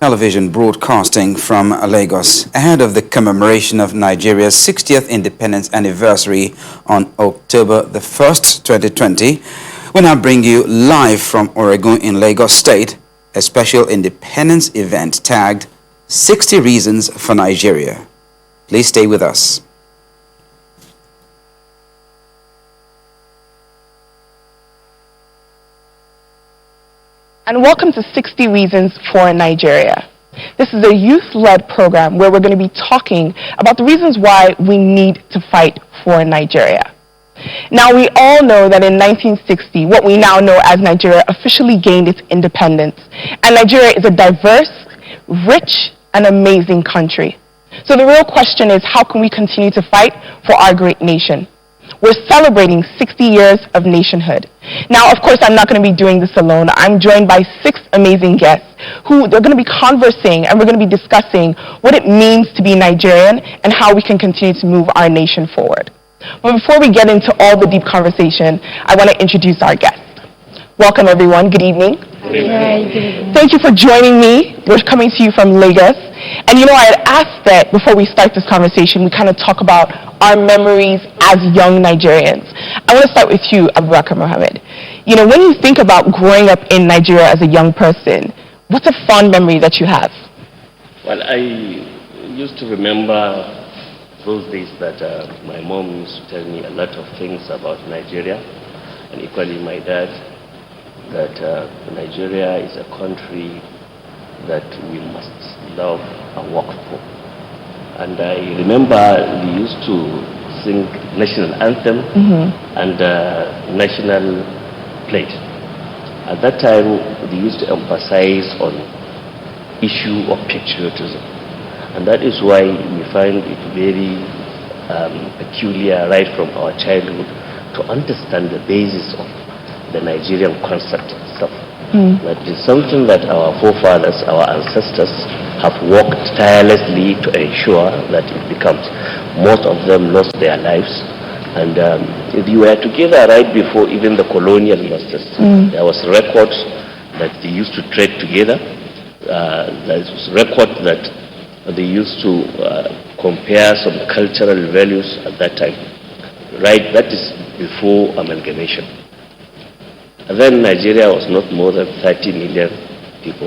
television broadcasting from Lagos ahead of the commemoration of Nigeria's 60th independence anniversary on October the 1st, 2020. We now bring you live from Oregon in Lagos State, a special independence event tagged 60 Reasons for Nigeria. Please stay with us. And welcome to 60 Reasons for Nigeria. This is a youth-led program where we're going to be talking about the reasons why we need to fight for Nigeria. Now, we all know that in 1960, what we now know as Nigeria officially gained its independence. And Nigeria is a diverse, rich, and amazing country. So the real question is, how can we continue to fight for our great nation? We're celebrating 60 years of nationhood. Now, of course, I'm not going to be doing this alone. I'm joined by 6 amazing guests who they're going to be conversing, and we're going to be discussing what it means to be Nigerian and how we can continue to move our nation forward. But before we get into all the deep conversation, I want to introduce our guests. Welcome, everyone. Good evening. Good evening. Thank you for joining me. We're coming to you from Lagos. And you know, I had asked that before we start this conversation, we kind of talk about our memories as young Nigerians. I want to start with you, Abubakar Mohammed. You know, when you think about growing up in Nigeria as a young person, what's a fond memory that you have? Well, I used to remember those days that my mom used to tell me a lot of things about Nigeria, and equally my dad, that Nigeria is a country that we must love and work for. And I remember we used to sing national anthem and national plate. At that time, they used to emphasize on issue of patriotism. And that is why we find it very peculiar right from our childhood to understand the basis of the Nigerian concept itself. That is something that our forefathers, our ancestors have worked tirelessly to ensure that it becomes. Most of them lost their lives, and if you were together right before even the colonial masters, there was records that they used to trade together. There was record that they used to compare some cultural values at that time. Right, that is before amalgamation. And then Nigeria was not more than 30 million people.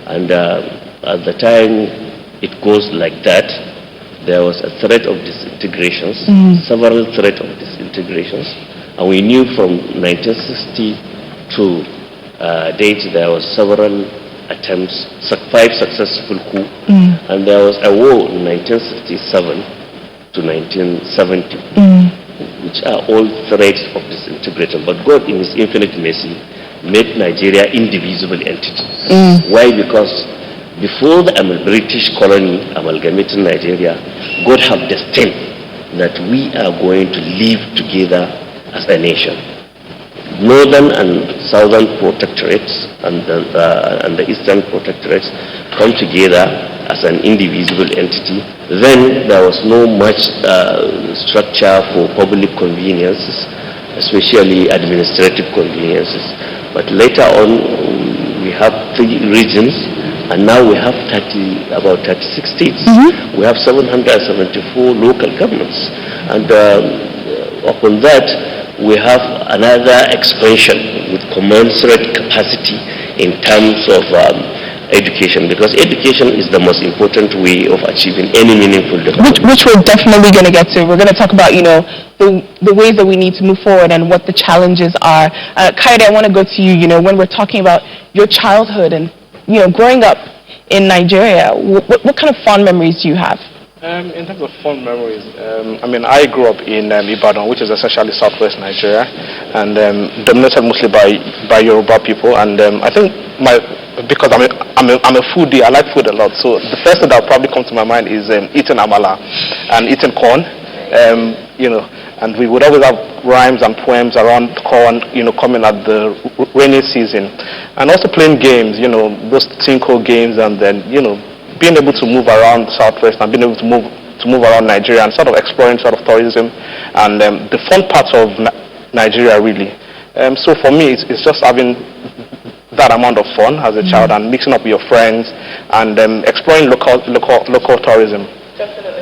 And at the time it goes like that, there was a threat of disintegrations, several threats of disintegrations. And we knew from 1960 to date there was several attempts, 5 successful coups, and there was a war in 1967 to 1970. Which are all threats of disintegration. But God, in His infinite mercy, made Nigeria indivisible entity. Why? Because before the British colony amalgamated Nigeria, God had destined that we are going to live together as a nation. Northern and southern protectorates and the eastern protectorates come together as an indivisible entity. Then there was no much structure for public conveniences, especially administrative conveniences. But later on, we have 3 regions, and now we have about 36 states. We have 774 local governments, and upon that, we have another expansion with commensurate capacity in terms of education, because education is the most important way of achieving any meaningful development. Which we're definitely going to get to. We're going to talk about, you know, the ways that we need to move forward and what the challenges are. Kayode, I want to go to you. You know, when we're talking about your childhood and, you know, growing up in Nigeria, what kind of fond memories do you have? In terms of fond memories, I mean, I grew up in Ibadan, which is essentially southwest Nigeria, and dominated mostly by Yoruba people. And I think because I'm a foodie, I like food a lot. So the first thing that will probably come to my mind is eating amala and eating corn. You know, and we would always have rhymes and poems around corn, you know, coming at the rainy season, and also playing games, you know, those Tinko games, and then, you know, being able to move around Southwest and being able to move around Nigeria and sort of exploring sort of tourism and the fun parts of Nigeria, really. So for me, it's just having that amount of fun as a child and mixing up with your friends and exploring local tourism. Definitely.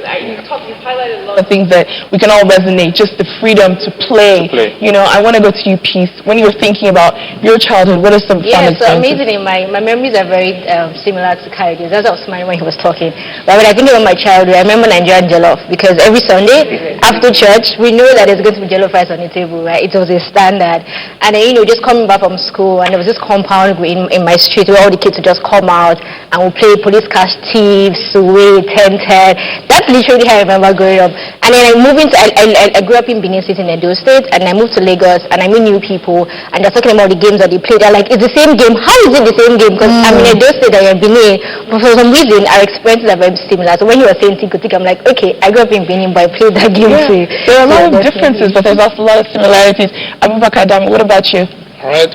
You've highlighted a lot of things that we can all resonate, just the freedom to play. You know, I want to go to you, Peace. When you were thinking about your childhood, what are some fun experiences? So amazingly, my memories are very similar to Kayode's. That's what I was smiling when he was talking. But when I think about my childhood, I remember Nigerian jollof, because every Sunday after church, we know that there's going to be jollof rice on the table, right? It was a standard. And then, you know, just coming back from school, and there was this compound in my street where all the kids would just come out and we'll play police catch thieves, Suwe, 10-10. That's literally how I remember growing up. And then I grew up in Benin City in Edo State, and I moved to Lagos, and I meet new people, and they're talking about the games that they play. They're like, it's the same game. How is it the same game? Because I'm in Edo State, and I'm Benin, but for some reason, our experiences are very similar. So when you were saying Tico, I'm like, okay, I grew up in Benin, but I played that game too. There are a lot of differences, but there's also a lot of similarities. Abubakar, Adamu, what about you? All right.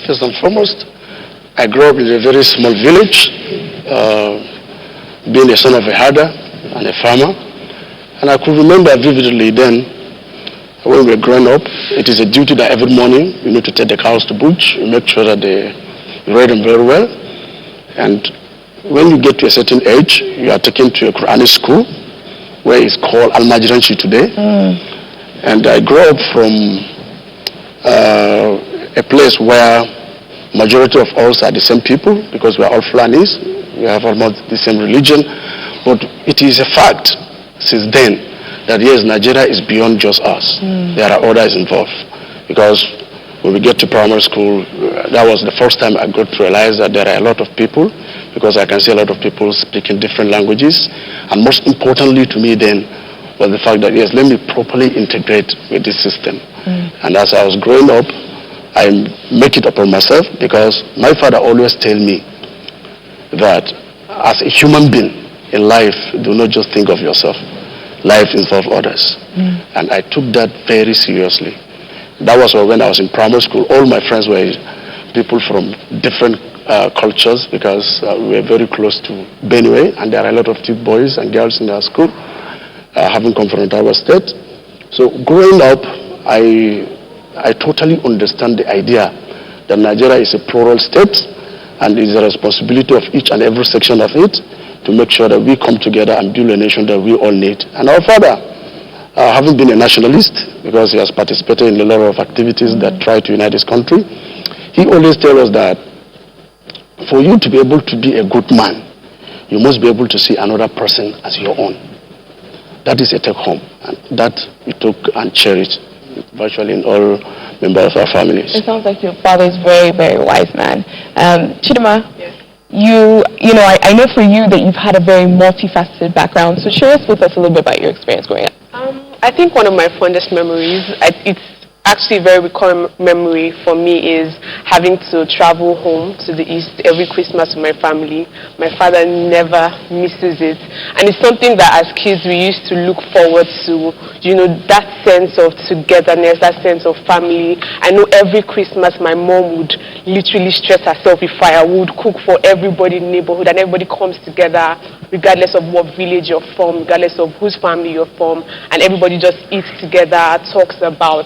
First and foremost, I grew up in a very small village, being the son of a herder and a farmer. And I could remember vividly then, when we were growing up, it is a duty that every morning you need to take the cows to butch, you make sure that they rear them very well. And when you get to a certain age, you are taken to a Quranic school, where it's called Al-Majranshi today. And I grew up from a place where majority of us are the same people, because we are all Fulanis, we have almost the same religion. But it is a fact since then that yes, Nigeria is beyond just us. There are others involved, because when we get to primary school, that was the first time I got to realize that there are a lot of people, because I can see a lot of people speaking different languages. And most importantly to me then was the fact that yes, let me properly integrate with this system. And as I was growing up, I make it upon myself, because my father always tell me that as a human being in life, do not just think of yourself. Life involves others. And I took that very seriously. That was when I was in primary school. All my friends were people from different cultures, because we were very close to Benue, and there are a lot of boys and girls in our school, having come from Taraba State. So growing up, I totally understand the idea that Nigeria is a plural state, and it is the responsibility of each and every section of it to make sure that we come together and build a nation that we all need. And our father, having been a nationalist, because he has participated in a lot of activities that try to unite this country, he always tells us that for you to be able to be a good man, you must be able to see another person as your own. That is a take home, and that we took and cherished virtually in all members of our families. It sounds like your father is very, very wise man. Chidinma, yes. You know, I know for you that you've had a very multifaceted background, so share us with us a little bit about your experience growing up. I think one of my fondest memories, it's actually a very recurring memory for me, is having to travel home to the east every Christmas with my family. My father never misses it, and it's something that as kids we used to look forward to, you know, that sense of togetherness, that sense of family. I know every Christmas my mom would literally stress herself with firewood, cook for everybody in the neighborhood, and everybody comes together regardless of what village you're from, regardless of whose family you're from, and everybody just eats together, talks about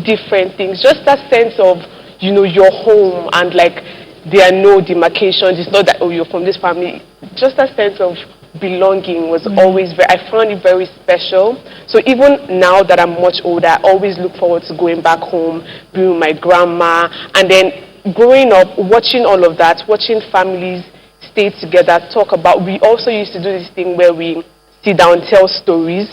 different things. Just that sense of, you know, your home, and like there are no demarcations. It's not that, oh, you're from this family. Just that sense of belonging was always I found it very special. So even now that I'm much older, I always look forward to going back home, being with my grandma, and then growing up, watching all of that, watching families stay together, talk about. We also used to do this thing where we sit down, tell stories.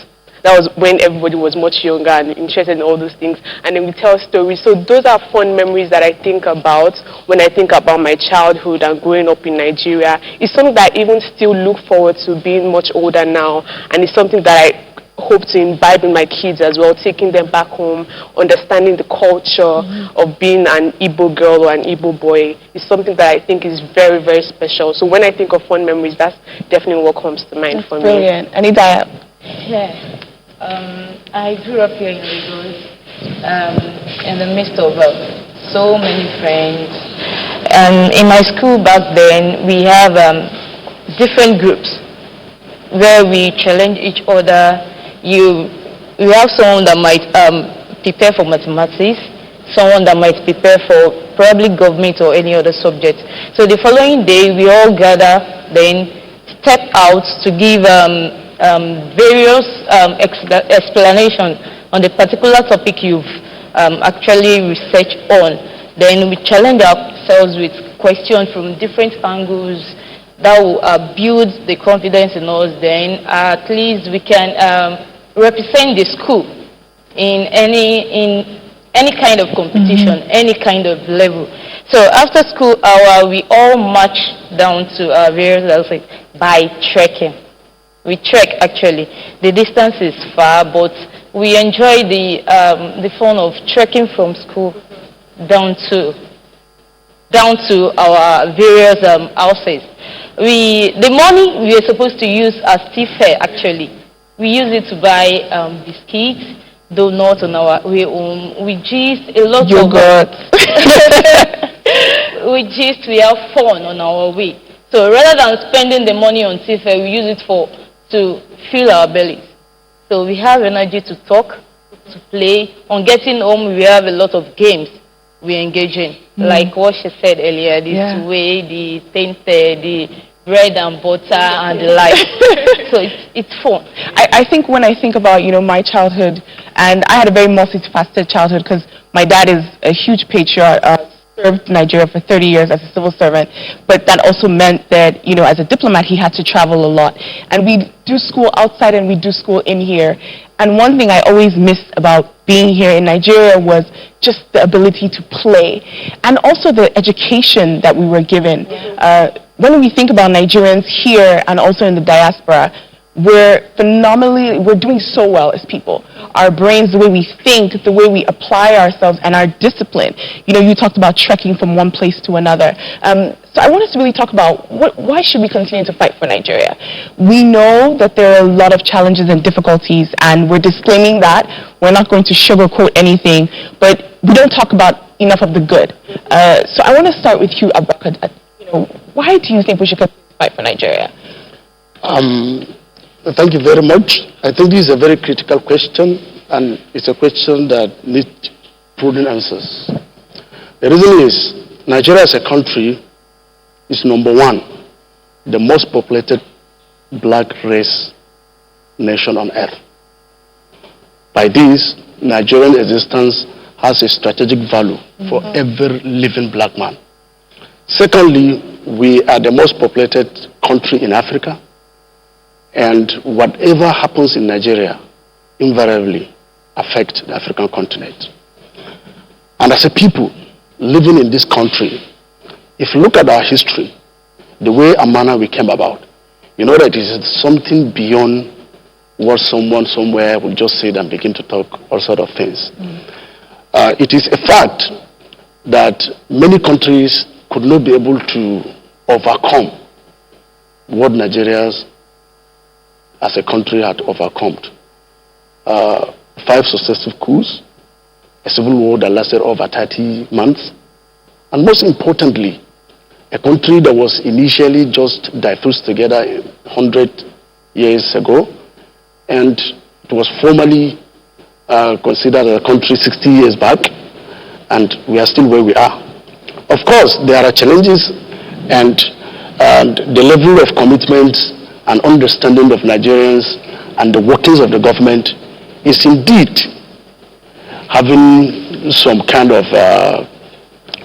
That was when everybody was much younger and interested in all those things. And then we tell stories. So those are fun memories that I think about when I think about my childhood and growing up in Nigeria. It's something that I even still look forward to being much older now. And it's something that I hope to imbibe in my kids as well, taking them back home, understanding the culture of being an Igbo girl or an Igbo boy. Is something that I think is very, very special. So when I think of fun memories, that's definitely what comes to mind for me. Brilliant. And Idayat? Yeah. I grew up here in Lagos, in the midst of so many friends. In my school back then, we have different groups where we challenge each other. You have someone that might prepare for mathematics, someone that might prepare for probably government or any other subject. So the following day, we all gather, then step out to give various explanations on the particular topic you've actually researched on. Then we challenge ourselves with questions from different angles that will build the confidence in us. Then at least we can represent the school in any kind of competition, any kind of level. So after school hour, we all march down to various levels by trekking. We trek actually. The distance is far, but we enjoy the fun of trekking from school down to our various houses. The money we are supposed to use as tea fare actually, we use it to buy biscuits, donuts on our way home. We gist a lot yogurt. We have fun on our way. So rather than spending the money on tea fare, we use it to fill our bellies. So we have energy to talk, to play. On getting home, we have a lot of games we engage in. Like what she said earlier, the sway, the tainted, the bread and butter and the like. So it's fun. I think when I think about, my childhood, and I had a very multifaceted childhood because my dad is a huge patriot, served Nigeria for 30 years as a civil servant, but that also meant that, as a diplomat, he had to travel a lot. And we do school outside and we do school in here. And one thing I always missed about being here in Nigeria was just the ability to play and also the education that we were given. When we think about Nigerians here and also in the diaspora, we're doing so well as people. Our brains, the way we think, the way we apply ourselves, and our discipline. You talked about trekking from one place to another. So I want us to really talk about why should we continue to fight for Nigeria? We know that there are a lot of challenges and difficulties, and we're disclaiming that. We're not going to sugarcoat anything, but we don't talk about enough of the good. So I want to start with you, Abubakar. Why do you think we should continue to fight for Nigeria? Thank you very much. I think this is a very critical question, and it's a question that needs prudent answers. The reason is, Nigeria as a country is #1, the most populated black race nation on earth. By this, Nigerian existence has a strategic value for every living black man. Secondly, we are the most populated country in Africa. And whatever happens in Nigeria invariably affects the African continent. And as a people living in this country, if you look at our history, the way and manner we came about, you know that it is something beyond what someone somewhere will just sit and begin to talk all sorts of things. It is a fact that many countries could not be able to overcome what Nigeria's as a country had overcome. 5 successive coups, a civil war that lasted over 30 months, and most importantly, a country that was initially just diffused together 100 years ago, and it was formally considered a country 60 years back, and we are still where we are. Of course, there are challenges, and the level of commitment and understanding of Nigerians and the workings of the government is indeed having some kind of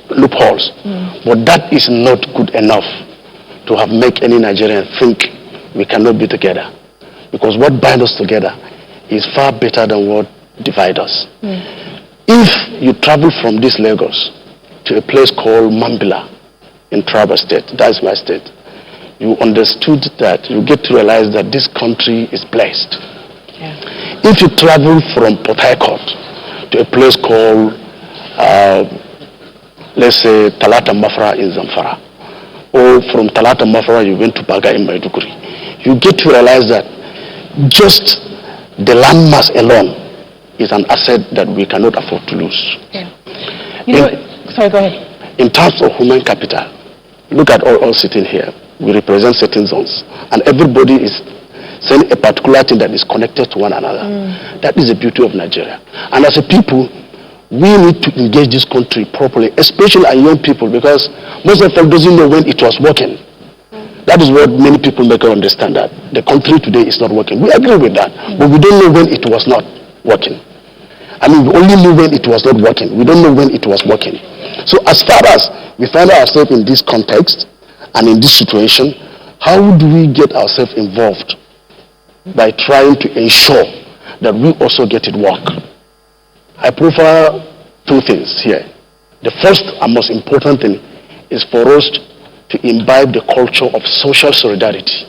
loopholes. But that is not good enough to have make any Nigerian think we cannot be together. Because what binds us together is far better than what divides us. If you travel from this Lagos to a place called Mambila in Taraba state, that is my state, you understood that, you get to realize that this country is blessed. If you travel from Port Harcourt to a place called, let's say, Talata Mafra in Zamfara, or from Talata Mafra you went to Baga in Maiduguri, you get to realize that just the landmass alone is an asset that we cannot afford to lose. Sorry, go ahead. In terms of human capital, look at all sitting here. We represent certain zones, and everybody is saying a particular thing that is connected to one another. That is the beauty of Nigeria. And as a people, we need to engage this country properly, especially our young people, because most of them doesn't know when it was working. That is what many people make us understand, that the country today is not working. We agree with that, but we don't know when it was not working. I mean, we only knew when it was not working. We don't know when it was working. So as far as we find ourselves in this context and in this situation, how do we get ourselves involved? By trying to ensure that we also get it work. I prefer two things here. The first and most important thing is for us to imbibe the culture of social solidarity.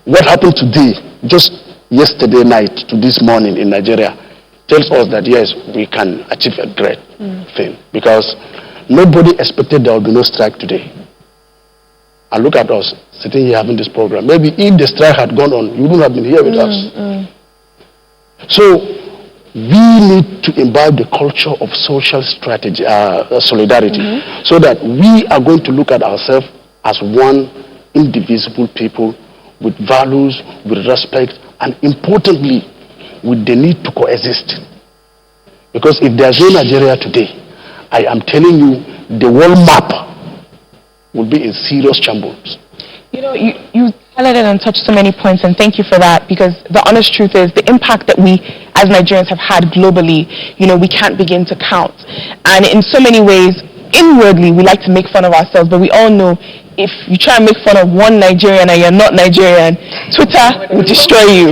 What happened today, just yesterday night to this morning in Nigeria, tells us that yes, we can achieve a great thing, because nobody expected there will be no strike today. And look at us sitting here having this program. Maybe if the strike had gone on, you wouldn't have been here with us. So we need to imbibe the culture of social strategy, solidarity, so that we are going to look at ourselves as one indivisible people with values, with respect, and importantly, with the need to coexist. Because if there's no Nigeria today, I am telling you, the world map will be in serious shambles. You know, you highlighted and touched so many points, and thank you for that, because the honest truth is the impact that we as Nigerians have had globally, you know, we can't begin to count. And in so many ways, inwardly, we like to make fun of ourselves, but we all know if you try and make fun of one Nigerian and you're not Nigerian, Twitter will destroy you.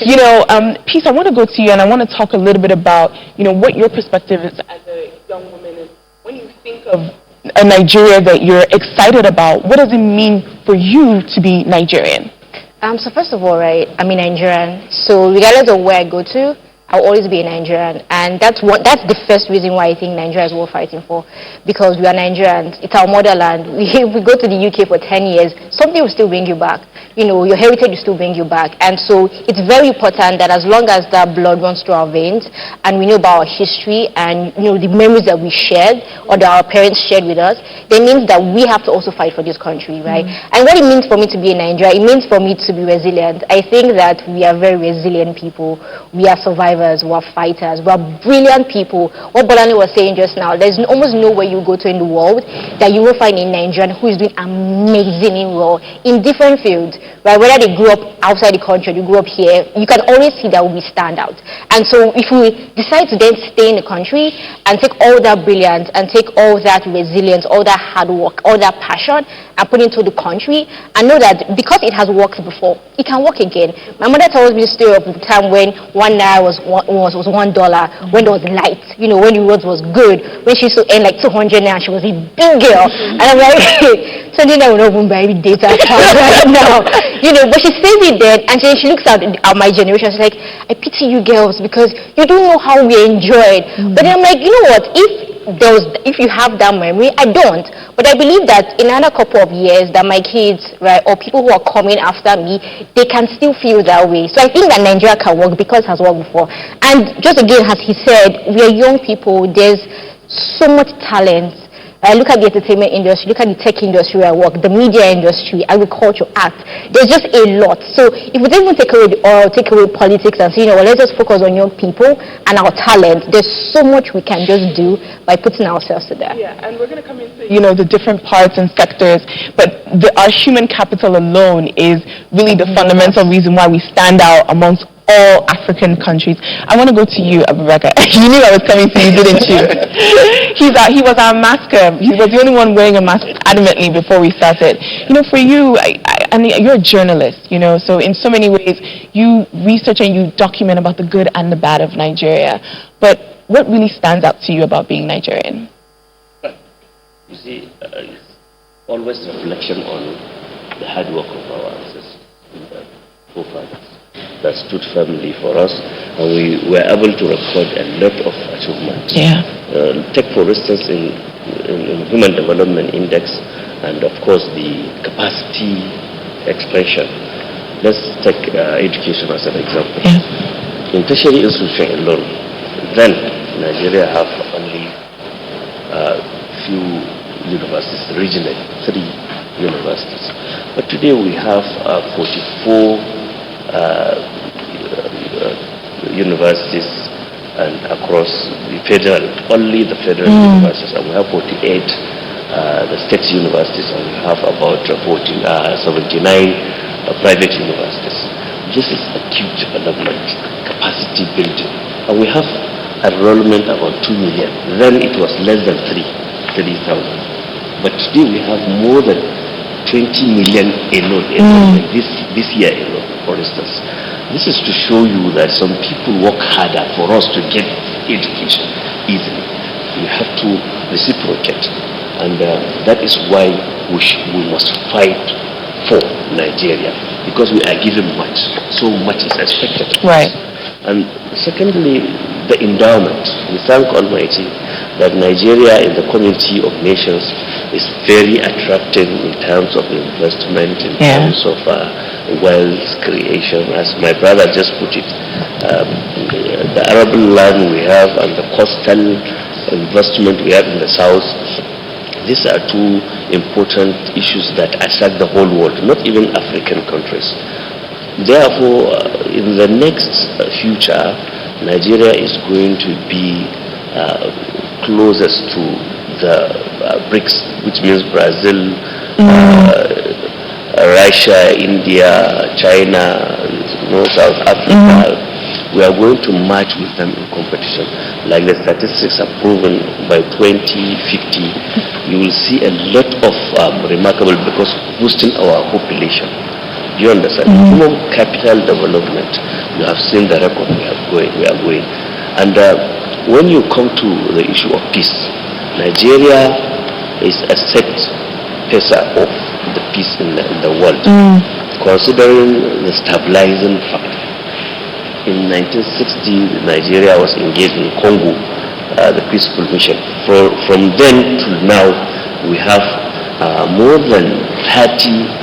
You know, Peace, I want to go to you, and I want to talk a little bit about, you know, what your perspective is as a young woman, and when you think of a Nigeria that you're excited about, what does it mean for you to be Nigerian? So first of all, right, I'm a Nigerian. So regardless of where I go to, I'll always be a Nigerian. And that's the first reason why I think Nigeria is worth fighting for. Because we are Nigerians. It's our motherland. If we go to the UK for 10 years, something will still bring you back. You know, your heritage will still bring you back. And so it's very important that as long as that blood runs through our veins and we know about our history and, you know, the memories that we shared or that our parents shared with us, that means that we have to also fight for this country, right? And what it means for me to be in Nigeria, it means for me to be resilient. I think that we are very resilient people. We are survivors. We are fighters. We are brilliant people. What Bolanle was saying just now, there's almost nowhere you go to in the world that you will find a Nigerian who is doing amazing in different fields. Right, whether they grew up outside the country, they grew up here, you can always see that we stand out. And so if we decide to then stay in the country and take all that brilliance and take all that resilience, all that hard work, all that passion and put into the country, and know that because it has worked before, it can work again. My mother tells me the story of the time when $1 was $1, when there was light, you know, when the roads was good, when she used to earn like 200 now, she was a big girl. And I'm like, something that will not even buy me data right now. You know, but she says it then, and then she looks at my generation, she's like, I pity you girls because you don't know how we enjoyed. But then I'm like, you know what, if you have that memory, I don't. But I believe that in another couple of years that my kids, right, or people who are coming after me, they can still feel that way. So I think that Nigeria can work because it has worked before. And just again, as he said, we are young people, there's so much talent. Look at the entertainment industry, look at the tech industry where I work, the media industry, agriculture, art. There's just a lot. So if we don't even take away politics and say, you know, well, let's just focus on young people and our talent, there's so much we can just do by putting ourselves to that. Yeah, and we're going to come into, you know, the different parts and sectors, but our human capital alone is really the fundamental reason why we stand out amongst all African countries. I want to go to you, Abubakar. You knew I was coming to you, didn't you? He was our masker. He was the only one wearing a mask adamantly before we started. You know, for you, and you're a journalist, you know, so in so many ways, you research and you document about the good and the bad of Nigeria. But what really stands out to you about being Nigerian? You see, it's always reflection on the hard work of our ancestors, the forefathers, that stood firmly for us, and we were able to record a lot of achievements. Yeah. Take for instance in Human Development Index, and of course the capacity expansion. Let's take education as an example. Yeah. In tertiary institution alone, then Nigeria have only few universities, regionally, 3 universities. But today we have 44 universities and across the federal, only the federal universities, and we have 48 the state universities, and we have about 79 private universities. This is a huge development, capacity building, and we have enrollment about 2 million. Then it was less than 3,000. But today we have more than 20 million alone this year alone, for instance. This is to show you that some people work harder for us to get education easily. We have to reciprocate, and that is why we must fight for Nigeria, because we are given much, so much is expected. Right. And secondly, the endowment. We thank Almighty that Nigeria in the community of nations is very attractive in terms of investment, in terms of wealth creation. As my brother just put it, the arable land we have and the coastal investment we have in the south, these are two important issues that attract the whole world, not even African countries. Therefore, in the next future, Nigeria is going to be closest to the BRICS, which means Brazil, Russia, India, China, South Africa. We are going to match with them in competition. Like the statistics are proven, by 2050, you will see a lot of remarkable, because boosting our population. Do you understand? Human capital development, you have seen the record we are going. And when you come to the issue of peace, Nigeria is a set pacer of the peace in the world, considering the stabilizing factor. In 1960, Nigeria was engaged in Congo, the peaceful mission. From then till now, we have more than 30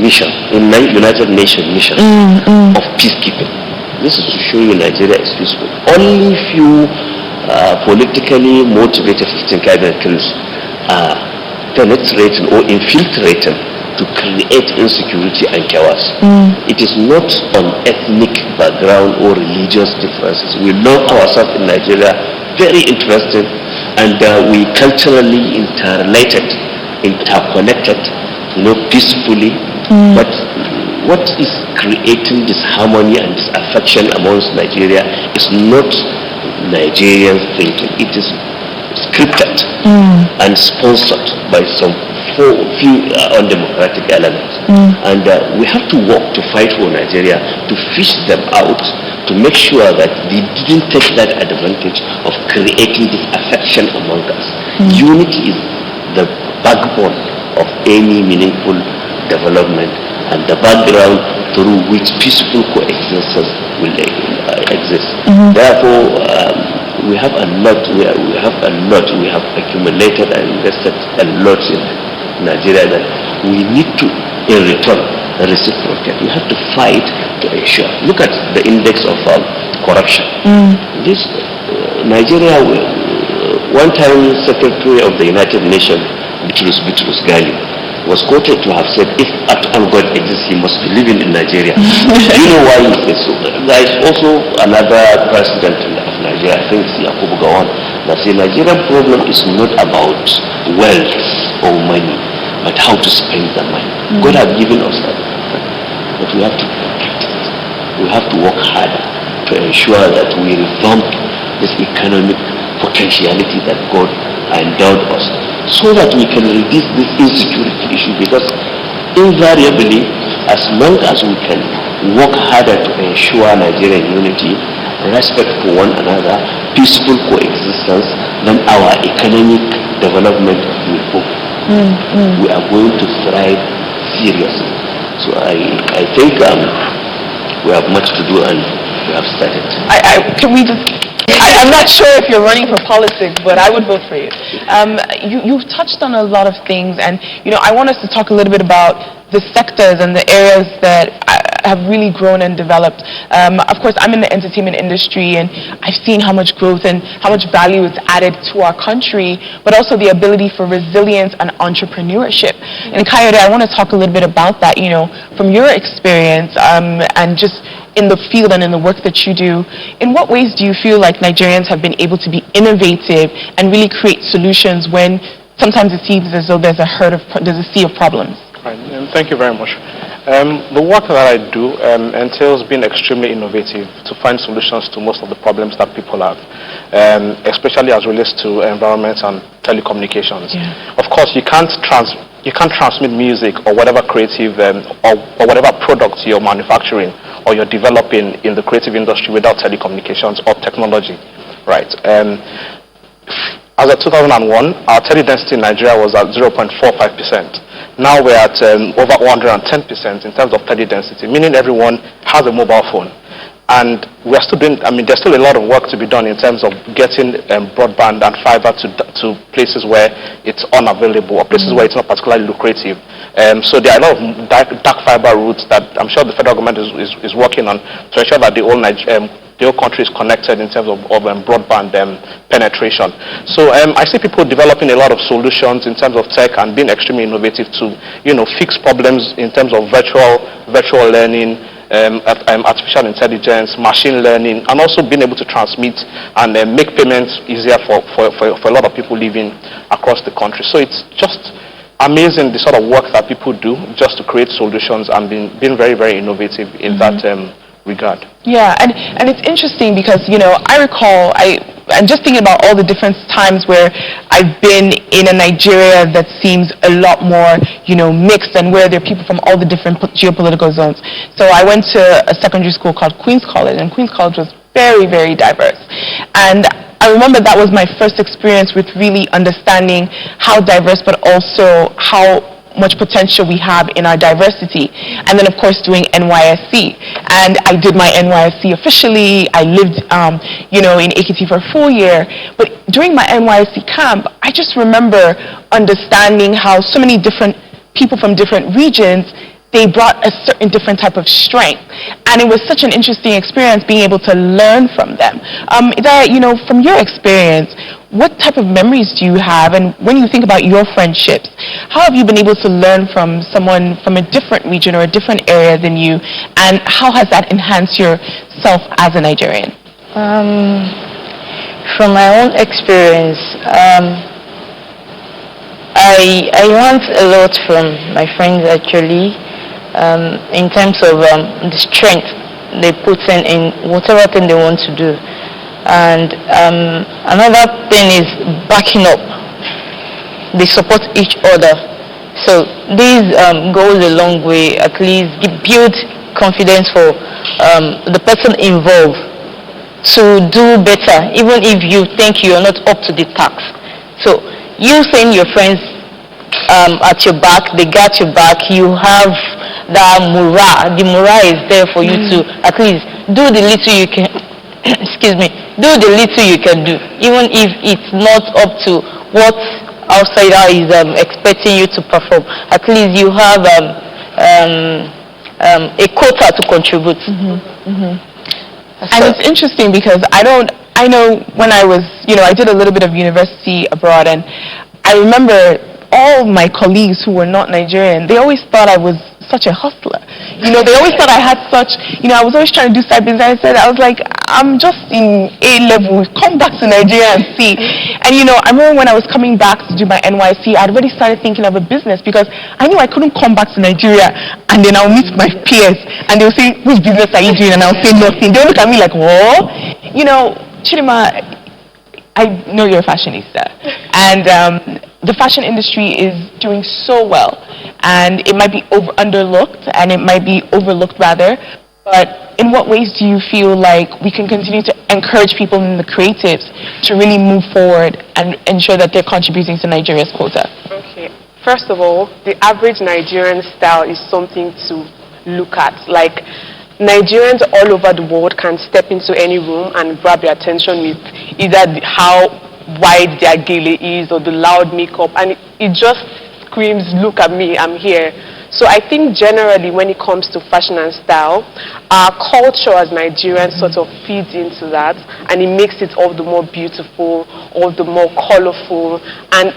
mission in United Nations mission of peacekeeping. This is to show you Nigeria is peaceful. Only few politically motivated 15 cabinet are penetrating or infiltrating to create insecurity and chaos. It is not on ethnic background or religious differences. We love ourselves in Nigeria, very interesting, and we culturally interrelated, interconnected, peacefully. But what is creating this harmony and this affection amongst Nigeria is not Nigerian thinking. It is scripted and sponsored by some few undemocratic elements. And we have to work to fight for Nigeria, to fish them out, to make sure that they didn't take that advantage of creating this affection among us. Unity is the backbone of any meaningful development and the background through which peaceful coexistence will exist. Therefore, we have a lot. We have accumulated and invested a lot in Nigeria that we need to, in return, reciprocate. We have to fight to ensure. Look at the index of corruption. This Nigeria, one time Secretary of the United Nations, Bitrus Gali, was quoted to have said, if at all God exists, he must be living in Nigeria. Do you know why he says so? There is also another president of Nigeria, I think it's Abubakar, that says Nigerian problem is not about wealth or money, but how to spend the money. God has given us that, but we have to protect it. We have to work harder to ensure that we revamp this economic potentiality that God endowed us, so that we can reduce this insecurity issue, because invariably, as long as we can work harder to ensure Nigerian unity, respect for one another, peaceful coexistence, then our economic development will go. We are going to thrive seriously. So I think we have much to do, and we have started. I'm not sure if you're running for politics, but I would vote for you. You've touched on a lot of things, and I want us to talk a little bit about the sectors and the areas that have really grown and developed. Of course, I'm in the entertainment industry, and I've seen how much growth and how much value it's added to our country, but also the ability for resilience and entrepreneurship. And Kayode, I want to talk a little bit about that, from your experience and just in the field and in the work that you do. In what ways do you feel like Nigerians have been able to be innovative and really create solutions when sometimes it seems as though there's a sea of problems? Right. Thank you very much. The work that I do entails being extremely innovative to find solutions to most of the problems that people have, especially as relates to environment and telecommunications. Yeah. Of course, you can't transmit music or whatever creative or whatever product you're manufacturing or you're developing in the creative industry without telecommunications or technology, right? As of 2001, our tele density in Nigeria was at 0.45%. Now we're at over 110% in terms of tele density, meaning everyone has a mobile phone. And we're still doing, there's still a lot of work to be done in terms of getting broadband and fiber to places where it's unavailable or places where it's not particularly lucrative. So there are a lot of dark fiber routes that I'm sure the federal government is working on to ensure that the whole country is connected in terms of broadband penetration. So I see people developing a lot of solutions in terms of tech and being extremely innovative to, fix problems in terms of virtual learning, artificial intelligence, machine learning, and also being able to transmit and make payments easier for a lot of people living across the country. So it's just amazing the sort of work that people do just to create solutions and being very, very innovative in that regard. Yeah, and it's interesting because, I recall, I'm just thinking about all the different times where I've been in a Nigeria that seems a lot more, mixed, and where there are people from all the different geopolitical zones. So I went to a secondary school called Queen's College, and Queen's College was very, very diverse. And I remember that was my first experience with really understanding how diverse, but also how much potential we have in our diversity. And then, of course, doing NYSC. And I did my NYSC officially. I lived, in AKT for a full year. But during my NYSC camp, I just remember understanding how so many different people from different regions, they brought a certain different type of strength. And it was such an interesting experience being able to learn from them. Idayat, from your experience, what type of memories do you have? And when you think about your friendships, how have you been able to learn from someone from a different region or a different area than you? And how has that enhanced yourself as a Nigerian? From my own experience, I learned a lot from my friends actually, in terms of the strength they put in whatever thing they want to do. And another thing is backing up. They support each other. So this goes a long way. At least it builds confidence for the person involved to do better, even if you think you're not up to the task. So you saying your friends at your back, they got your back, you have that morale. The morale is there for you to at least do the little you can. Excuse me. Do the little you can do, even if it's not up to what outsider is expecting you to perform. At least you have a quota to contribute. And it's interesting because I know when I was, I did a little bit of university abroad, and I remember all my colleagues who were not Nigerian, they always thought I was such a hustler. They always thought I had such, I was always trying to do side business. I was like, I'm just in A-level, come back to Nigeria and see. And I remember when I was coming back to do my NYC, I'd already started thinking of a business because I knew I couldn't come back to Nigeria and then I'll meet my peers and they'll say, which business are you doing? And I'll say nothing. They'll look at me like, what? Chidinma, I know you're a fashionista, and the fashion industry is doing so well, and it might be underlooked, and it might be overlooked rather, but in what ways do you feel like we can continue to encourage people in the creatives to really move forward and ensure that they're contributing to Nigeria's quota? Okay, first of all, the average Nigerian style is something to look at. Like, Nigerians all over the world can step into any room and grab your attention with either how wide their gele is or the loud makeup, and it just screams, look at me, I'm here. So I think generally when it comes to fashion and style, our culture as Nigerians sort of feeds into that, and it makes it all the more beautiful, all the more colorful, and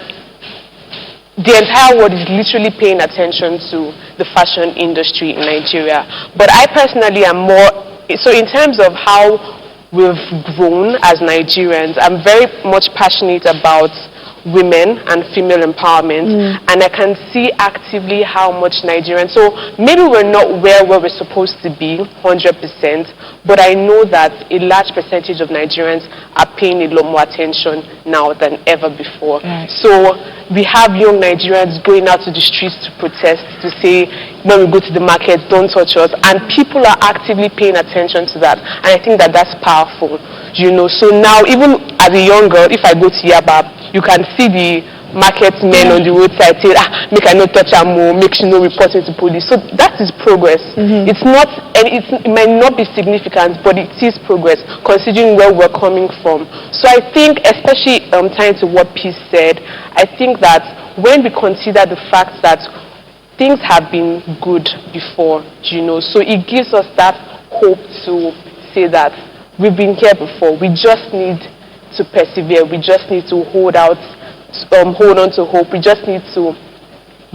the entire world is literally paying attention to the fashion industry in Nigeria. But I personally am more, so in terms of how we've grown as Nigerians, I'm very much passionate about women and female empowerment, and I can see actively how much Nigerians, so maybe we're not where we're supposed to be 100%, but I know that a large percentage of Nigerians are paying a lot more attention now than ever before. So we have young Nigerians going out to the streets to protest, to say when we go to the market, don't touch us, and people are actively paying attention to that, and I think that that's powerful, you know. So now even as a young girl, if I go to Yaba, you can see the market men on the roadside say, make I not touch her more, make she no report it to police. So that is progress. It's not, and it might not be significant, but it is progress considering where we're coming from. So I think, especially tying to what Peace said, I think that when we consider the fact that things have been good before, you know, so it gives us that hope to say that we've been here before. We just need to persevere. We just need to hold on to hope. We just need to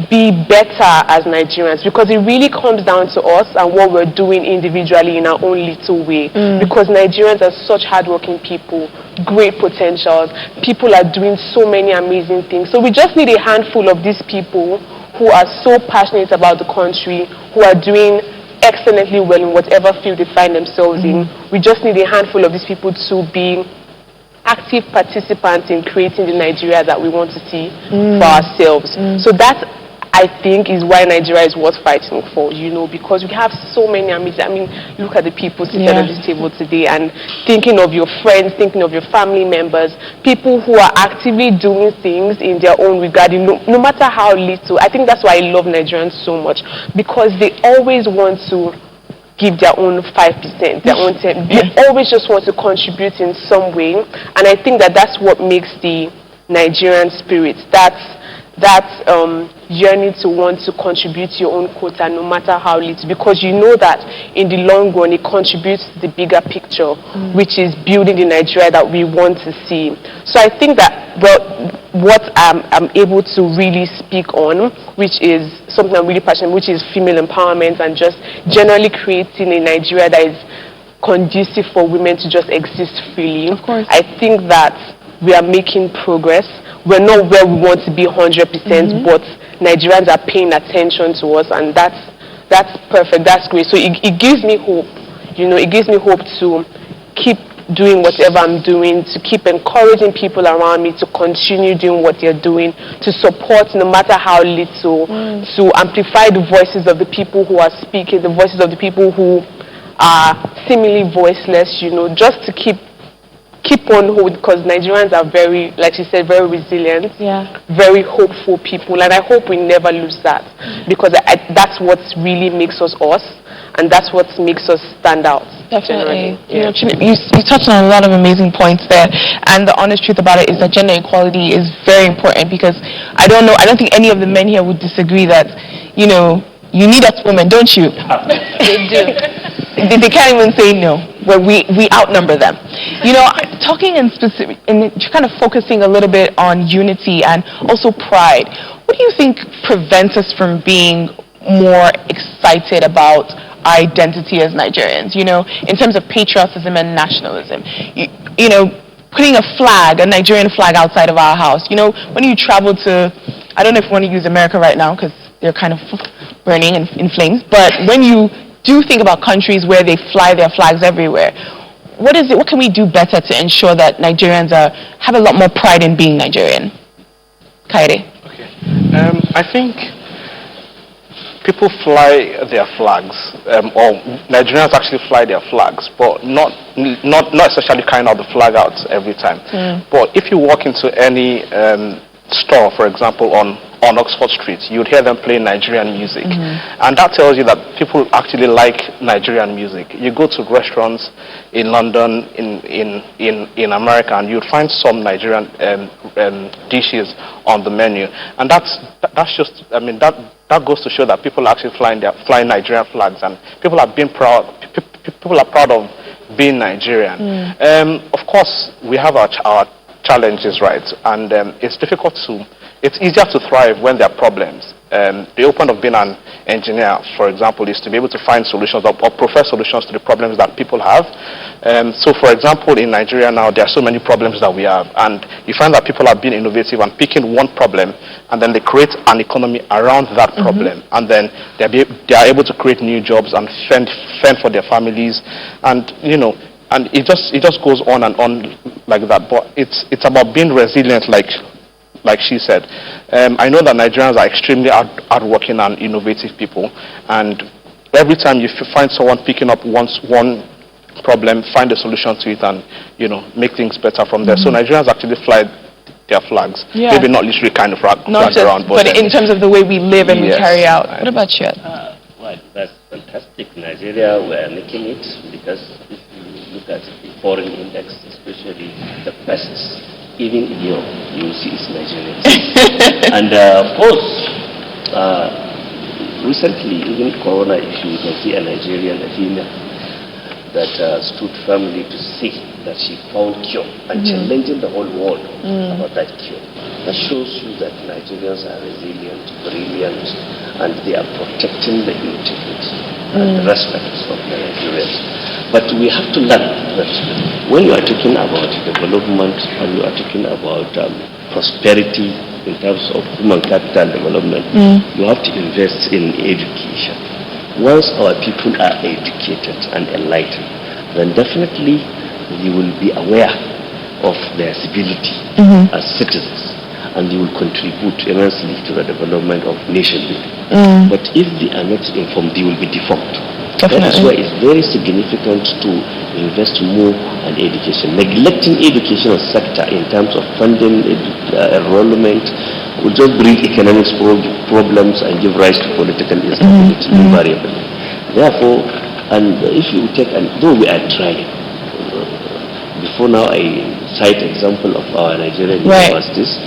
be better as Nigerians, because it really comes down to us and what we're doing individually in our own little way. Because Nigerians are such hardworking people, great potentials. People are doing so many amazing things. So we just need a handful of these people who are so passionate about the country, who are doing excellently well in whatever field they find themselves in. We just need a handful of these people to be active participants in creating the Nigeria that we want to see for ourselves. So that, I think, is why Nigeria is worth fighting for, you know, because we have so many amazing, I mean, look at the people sitting at this table today, and thinking of your friends, thinking of your family members, people who are actively doing things in their own regard, no matter how little. I think that's why I love Nigerians so much, because they always want to give their own 5%, their own 10%. They always just want to contribute in some way, and I think that that's what makes the Nigerian spirit. That's yearning to want to contribute your own quota, no matter how little, because you know that in the long run it contributes to the bigger picture, which is building the Nigeria that we want to see. So I think that what I'm able to really speak on, which is something I'm really passionate, which is female empowerment and just generally creating a Nigeria that is conducive for women to just exist freely. Of course. I think that we are making progress. We're not where we want to be 100%, but Nigerians are paying attention to us, and that's perfect. That's great. So it gives me hope. You know, it gives me hope to keep doing whatever I'm doing, to keep encouraging people around me to continue doing what they're doing, to support no matter how little, to amplify the voices of the people who are speaking, the voices of the people who are seemingly voiceless, you know, just to keep on hold, because Nigerians are very, like she said, very resilient, very hopeful people, and I hope we never lose that, because that's what really makes us us, and that's what makes us stand out. Definitely. You touched on a lot of amazing points there, and the honest truth about it is that gender equality is very important, because I don't think any of the men here would disagree that, you know, you need us women, don't you? They do. They can't even say no, where we outnumber them. You know, talking in specific, and kind of focusing a little bit on unity and also pride, what do you think prevents us from being more excited about our identity as Nigerians, you know, in terms of patriotism and nationalism? You know, putting a flag, a Nigerian flag outside of our house. You know, when you travel to, I don't know if you want to use America right now because they're kind of burning and in flames, but when you do think about countries where they fly their flags everywhere, what can we do better to ensure that Nigerians have a lot more pride in being Nigerian? Kayode? Okay. I think people fly their flags, or Nigerians actually fly their flags, but not essentially carrying out the flag out every time. But if you walk into any store, for example, on Oxford Street, you'd hear them playing Nigerian music, and that tells you that people actually like Nigerian music. You go to restaurants in London, in America, and you'd find some Nigerian dishes on the menu, and that's just, I mean, that goes to show that people are actually flying Nigerian flags, and people are being proud. People are proud of being Nigerian. Of course, we have our challenges, right? And it's easier to thrive when there are problems. The whole point of being an engineer, for example, is to be able to find solutions or prefer solutions to the problems that people have. So, for example, in Nigeria now, there are so many problems that we have, and you find that people are being innovative and picking one problem, and then they create an economy around that problem, and then they are able to create new jobs and fend for their families, and and it just goes on and on like that. But it's about being resilient, like she said. I know that Nigerians are extremely hardworking and innovative people, and every time you find someone picking up one problem, find a solution to it, and make things better from there. So Nigerians actually fly their flags, maybe not literally kind of flag around, but in terms of the way we live and we carry out. What about you? Well, that's fantastic. Nigeria, we are making it, because if you look at the foreign index, especially the best, even in Europe, you will see it's Nigerians. And of course, recently, even Corona issue, you can see a Nigerian, a female, that stood firmly to say that she found cure and challenging the whole world about that cure. That shows you that Nigerians are resilient, brilliant, and they are protecting the integrity and the respect of the Nigerians. But we have to learn that when you are talking about development and you are talking about prosperity in terms of human capital development, you have to invest in education. Once our people are educated and enlightened, then definitely you will be aware of their civility as citizens, and you will contribute immensely to the development of nation building. But if they are not informed, they will be deformed. That is why it's very significant to invest more in education. Neglecting educational sector in terms of funding, enrollment, will just bring economic problems and give rise to political instability invariably. Therefore, and if you take, and though we are trying, before now I cite example of our Nigerian universities.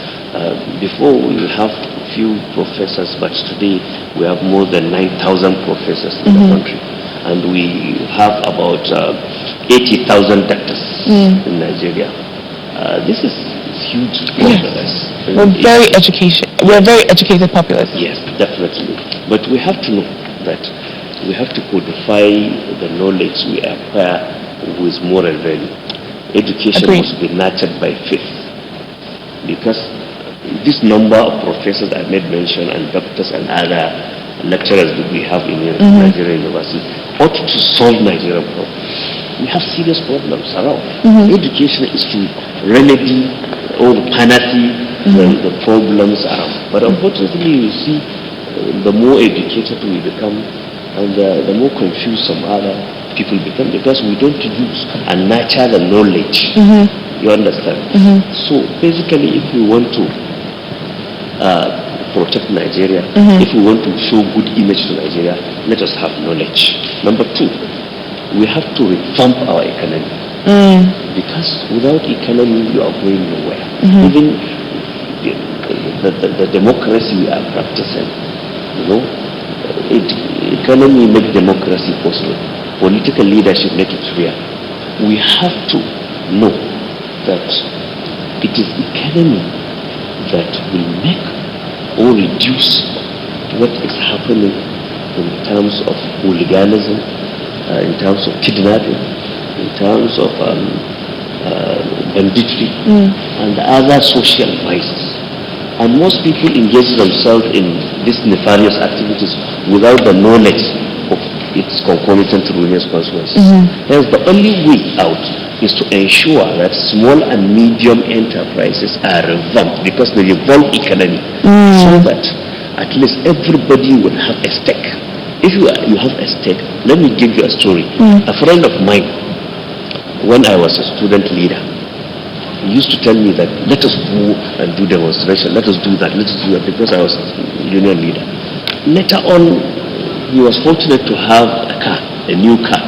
Before we have few professors, but today we have more than 9,000 professors in the country, and we have about 80,000 doctors in Nigeria. This is huge progress. We're a very educated populace. Yes, definitely. But we have to know that we have to codify the knowledge we acquire with moral value. Education must be nurtured by faith, because this number of professors I made mention, and doctors and other lecturers that we have in Nigerian university, ought to solve Nigerian problems. We have serious problems around. Education is to remedy all the panacea, the problems around. But unfortunately, you see, the more educated we become, and the more confused some other people become, because we don't use and nurture the knowledge. You understand? So basically, if we want to protect Nigeria, if we want to show good image to Nigeria, let us have knowledge. Number two, we have to revamp our economy, because without economy you are going nowhere. Even the democracy we are practicing, economy make democracy possible. Political leadership make it real. We have to know that it is economy that will make or reduce what is happening in terms of hooliganism, in terms of kidnapping, in terms of banditry, and other social vices. And most people engage themselves in these nefarious activities without the knowledge of its concomitant ruinous consequences. Hence, the only way out is to ensure that small and medium enterprises are revamped, because they evolve economy, so that at least everybody will have a stake. If you have a stake, let me give you a story. A friend of mine, when I was a student leader, he used to tell me that let us go and do demonstration, let us do that, because I was union leader. Later on, he was fortunate to have a car, a new car.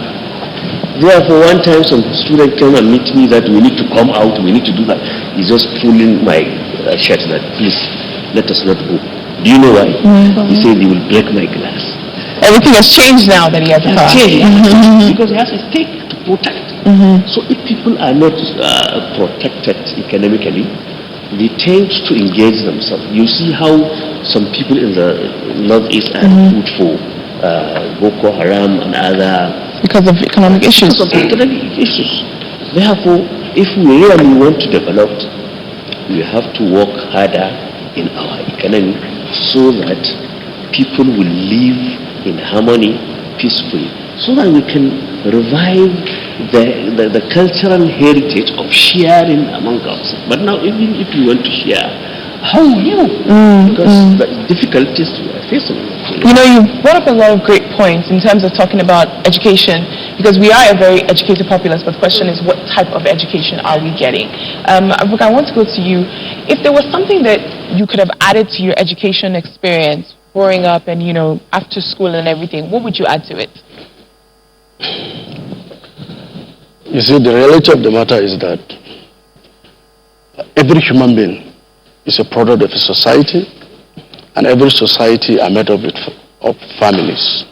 Therefore, one time some student came and meet me that we need to come out, we need to do that. He's just pulling my shirt that please, let us not go. Do you know why? He said he will break my glass. Everything has changed now that he has a car. Because he has a stake to protect. So if people are not protected economically, they tend to engage themselves. You see how some people in the northeast are put for Boko Haram and other... Because of economic issues. Because of economic issues. Therefore, if we really want to develop, we have to work harder in our economy so that people will live in harmony, peacefully, so that we can revive the cultural heritage of sharing among us. But now, even if you want to share, how will you? Because the difficulties we are facing. You know, you brought up a lot of great points in terms of talking about education, because we are a very educated populace, but the question is, what type of education are we getting? Abubakar, I want to go to you. If there was something that you could have added to your education experience growing up and, you know, after school and everything, what would you add to it? You see, the reality of the matter is that every human being is a product of a society, and every society are made of families.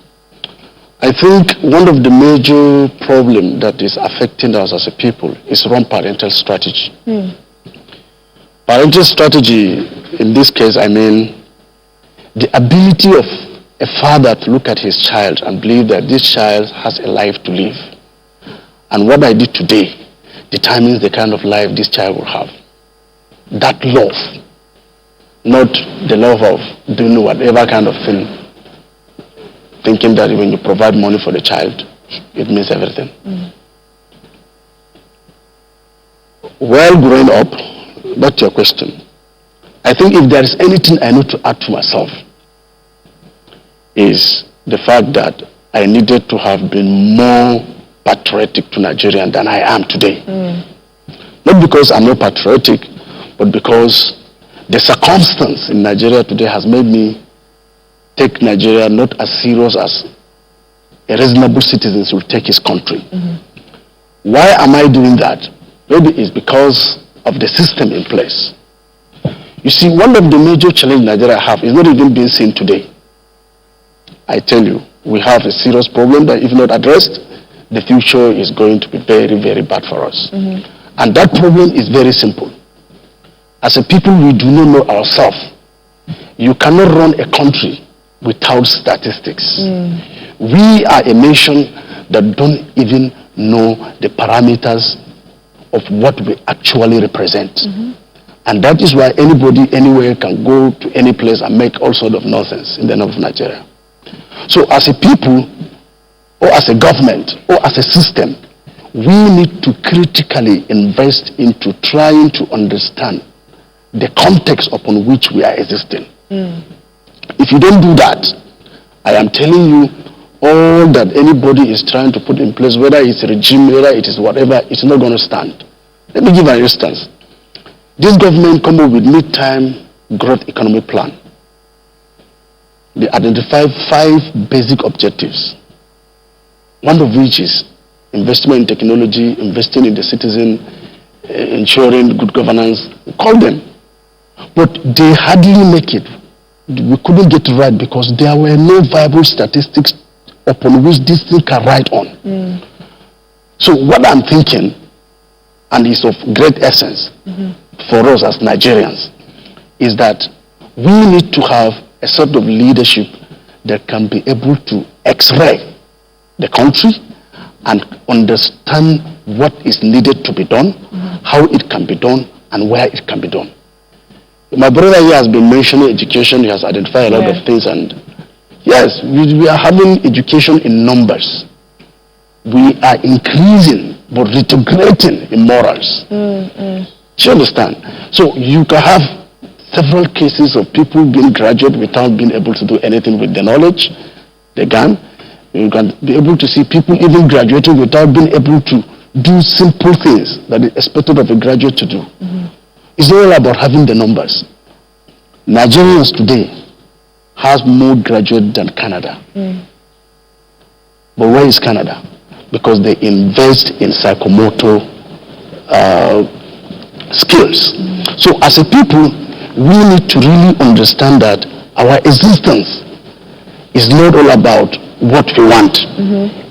I think one of the major problems that is affecting us as a people is wrong parental strategy. Parental strategy, in this case, I mean the ability of a father to look at his child and believe that this child has a life to live. And what I did today determines the kind of life this child will have. That love, not the love of doing whatever kind of thing, thinking that when you provide money for the child, it means everything. While growing up, back to your question, I think if there is anything I need to add to myself, is the fact that I needed to have been more patriotic to Nigerian than I am today. Not because I'm not patriotic, but because the circumstance in Nigeria today has made me take Nigeria not as serious as a reasonable citizen should take his country. Why am I doing that? Maybe it's because of the system in place. You see, one of the major challenges Nigeria have is not even being seen today. I tell you, we have a serious problem that if not addressed, the future is going to be very, very bad for us. And that problem is very simple. As a people, we do not know ourselves. You cannot run a country without statistics. We are a nation that don't even know the parameters of what we actually represent. And that is why anybody, anywhere can go to any place and make all sorts of nonsense in the name of Nigeria. So as a people, or as a government, or as a system, we need to critically invest into trying to understand the context upon which we are existing. If you don't do that, I am telling you, all that anybody is trying to put in place, whether it's a regime, whether it is whatever, it's not going to stand. Let me give an instance. This government come up with mid-term growth economic plan. They identify 5 basic objectives, one of which is investment in technology, investing in the citizen, ensuring good governance. Call them. But they hardly make it. We couldn't get it right because there were no viable statistics upon which this thing can ride on. So what I'm thinking, and is of great essence for us as Nigerians, is that we need to have a sort of leadership that can be able to x-ray the country and understand what is needed to be done, how it can be done, and where it can be done. My brother here has been mentioning education. He has identified a lot of things, and yes, we are having education in numbers. We are increasing but retrograding in morals. Do you understand? So you can have several cases of people being graduate without being able to do anything with the knowledge, the gun. You can be able to see people even graduating without being able to do simple things that is expected of a graduate to do. It's all about having the numbers. Nigerians today has more graduates than Canada. But where is Canada? Because they invest in psychomotor skills. So as a people, we need to really understand that our existence is not all about what we want.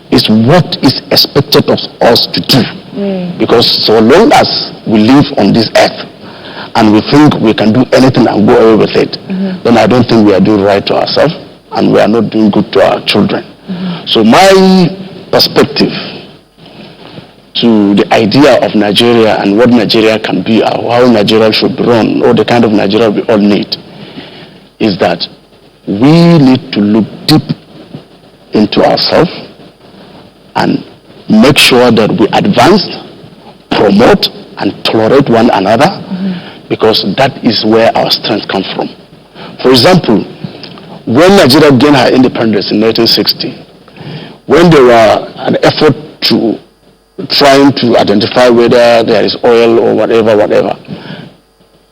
It's what is expected of us to do. Because so long as we live on this earth and we think we can do anything and go away with it, then I don't think we are doing right to ourselves and we are not doing good to our children. So my perspective to the idea of Nigeria and what Nigeria can be, or how Nigeria should be run, or the kind of Nigeria we all need, is that we need to look deep into ourselves and make sure that we advance, promote, and tolerate one another, because that is where our strength comes from. For example, when Nigeria gained her independence in 1960, when there were an effort to trying to identify whether there is oil or whatever,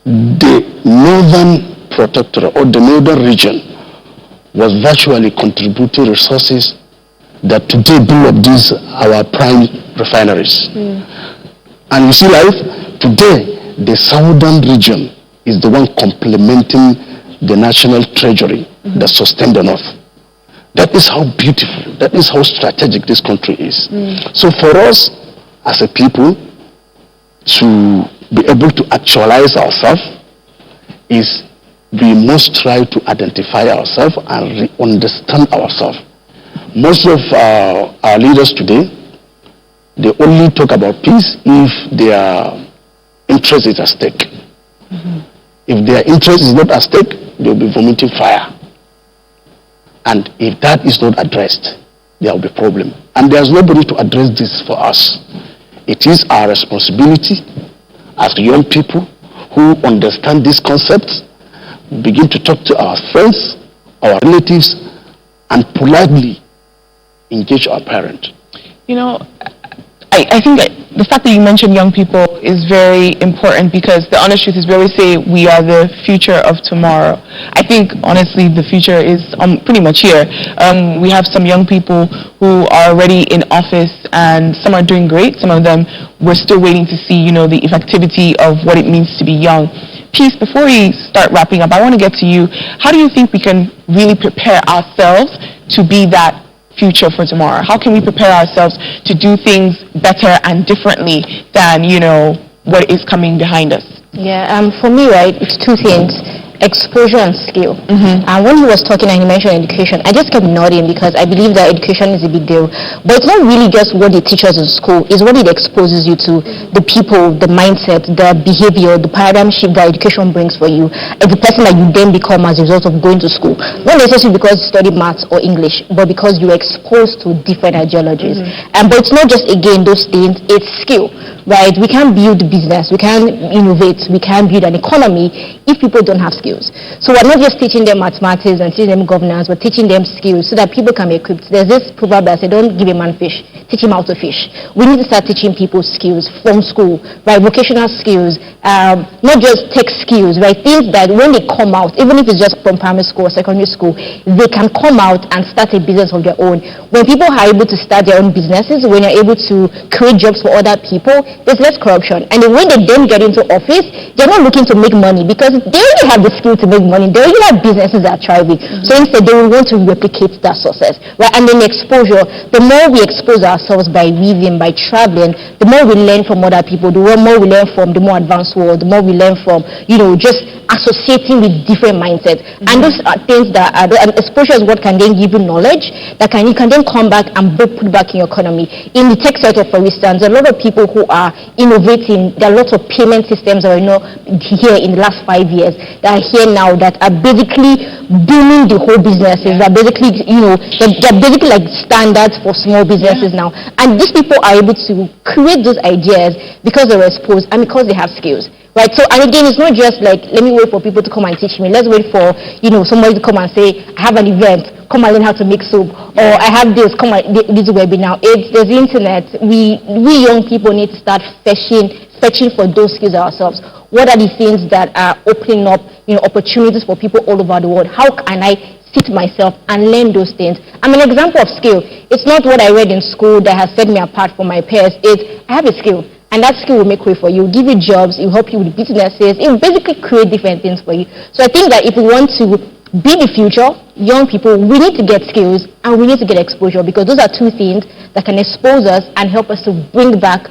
the northern protectorate or the northern region was virtually contributing resources that today build up these our prime refineries. And you see, today the southern region is the one complementing the national treasury that sustained the north. That is how beautiful, that is how strategic this country is. So for us as a people to be able to actualize ourselves is we must try to identify ourselves and understand ourselves. Most of our leaders today, they only talk about peace if their interest is at stake. If their interest is not at stake, they will be vomiting fire. And if that is not addressed, there will be a problem. And there's nobody to address this for us. It is our responsibility as young people who understand these concepts, begin to talk to our friends, our relatives, and politely engage our parents. You know, I think that the fact that you mentioned young people is very important, because the honest truth is we always say we are the future of tomorrow. I think, honestly, the future is pretty much here. We have some young people who are already in office, and some are doing great. Some of them, we're still waiting to see, you know, the effectivity of what it means to be young. Peace, before we start wrapping up, I want to get to you. How do you think we can really prepare ourselves to be that future for tomorrow? How can we prepare ourselves to do things better and differently than, you know, what is coming behind us? Yeah, for me, right, it's two things: exposure and skill. And when he was talking and he mentioned education, I just kept nodding, because I believe that education is a big deal. But it's not really just what they teach us in school, it's what it exposes you to, the people, the mindset, the behavior, the paradigm shift that education brings for you, as the person that you then become as a result of going to school. Not necessarily because you study maths or English, but because you're exposed to different ideologies. But it's not just, again, those things, it's skill, right? We can't build business, we can't innovate, we can't build an economy if people don't have skills. So we're not just teaching them mathematics and teaching them governance, we're teaching them skills so that people can be equipped. There's this proverb that says, don't give a man fish, teach him how to fish. We need to start teaching people skills from school, right? Vocational skills, not just tech skills, right? Things that when they come out, even if it's just from primary school or secondary school, they can come out and start a business of their own. When people are able to start their own businesses, when you're able to create jobs for other people, there's less corruption. And then when they then get into office, they're not looking to make money, because they already have the skill to make money. They already have businesses that are thriving. So instead, they will want to replicate that success, right? And then exposure. The more we expose ourselves by reading, by traveling, the more we learn from other people, the more we learn from the more advanced world, the more we learn from, you know, just associating with different mindsets. And those are things that are, and exposure is what can then give you knowledge that you can then come back and put back in your economy. In the tech sector, for instance, there are a lot of people who are innovating. There are lots of payment systems that are, you know, here in the last 5 years that are here now that are basically booming the whole businesses. That basically, you know, they're basically like standards for small businesses now. And these people are able to create those ideas because they were exposed and because they have skills. Right, so, and again, it's not just like, let me wait for people to come and teach me. Let's wait for, you know, somebody to come and say, I have an event, come and learn how to make soap. Or I have this, come and this webinar. There's the internet. We young people need to start searching for those skills ourselves. What are the things that are opening up, you know, opportunities for people all over the world? How can I sit myself and learn those things? I'm an example of skill. It's not what I read in school that has set me apart from my peers. It's, I have a skill. And that skill will make way for you, give you jobs, it will help you with businesses, it will basically create different things for you. So I think that if we want to be the future, young people, we need to get skills and we need to get exposure, because those are two things that can expose us and help us to bring back,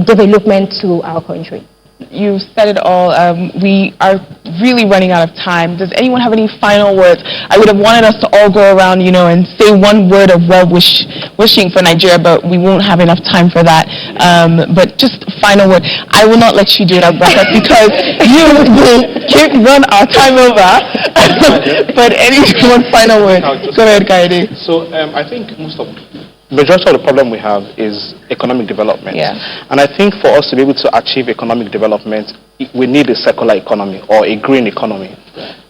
development to our country. You said it all. We are really running out of time. Does anyone have any final words? I would have wanted us to all go around, and say one word of wishing for Nigeria, but we won't have enough time for that. But just final word. I will not let you do it, Abubakar, because you will run our time over. But any one final word. Go ahead, Kayode. So I think majority of the problem we have is economic development. Yeah. And I think for us to be able to achieve economic development, we need a circular economy or a green economy.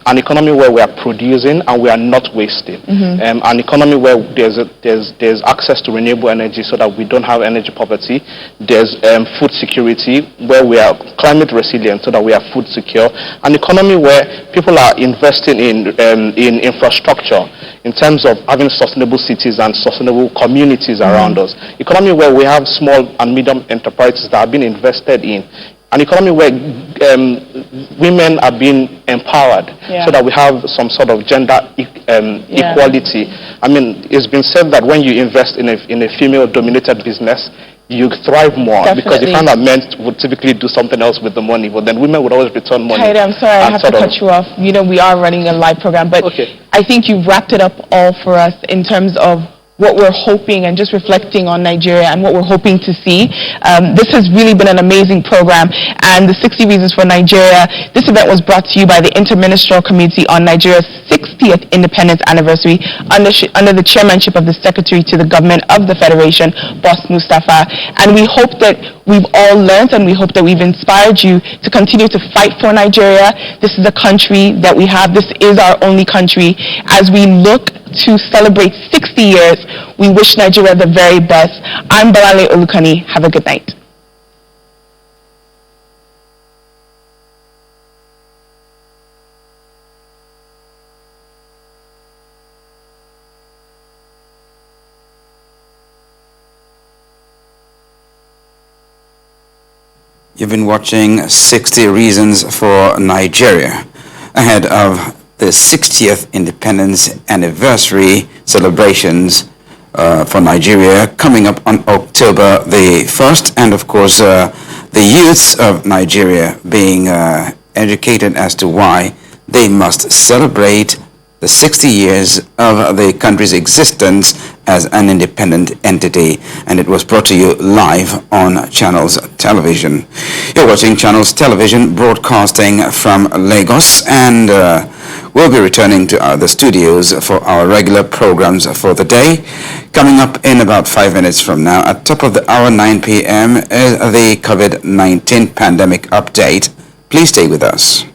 An economy where we are producing and we are not wasting. An economy where there's access to renewable energy so that we don't have energy poverty. There's food security, where we are climate resilient so that we are food secure. An economy where people are investing in infrastructure in terms of having sustainable cities and sustainable communities around us. Economy where we have small and medium enterprises that are being invested in. An economy where women are being empowered, so that we have some sort of gender equality. I mean, it's been said that when you invest in a female-dominated business, you thrive more. Definitely. Because you find that men would typically do something else with the money, but then women would always return money. Kayode, I'm sorry, I have to cut you off. We are running a live program, but I think you've wrapped it up all for us in terms of what we're hoping and just reflecting on Nigeria and what we're hoping to see. This has really been an amazing program, and the 60 Reasons for Nigeria, this event was brought to you by the Interministerial Committee on Nigeria's 60th Independence Anniversary under the chairmanship of the Secretary to the Government of the Federation, Boss Mustafa. And we hope that we've all learned, and we hope that we've inspired you to continue to fight for Nigeria. This is a country that we have. This is our only country. As we look to celebrate 60 years, we wish Nigeria the very best. I'm Bolanle Olukanni. Have a good night. You've been watching 60 Reasons for Nigeria ahead of the 60th Independence Anniversary celebrations for Nigeria coming up on October the 1st, and of course the youths of Nigeria being educated as to why they must celebrate the 60 years of the country's existence as an independent entity, and it was brought to you live on Channels Television. You're watching Channels Television broadcasting from Lagos, and we'll be returning to the studios for our regular programs for the day. Coming up in about 5 minutes from now, at top of the hour, 9 p.m., is the COVID-19 pandemic update. Please stay with us.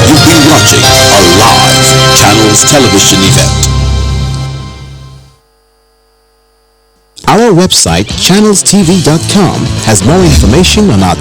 You've been watching a live Channels Television event. Our website, channelstv.com, has more information on our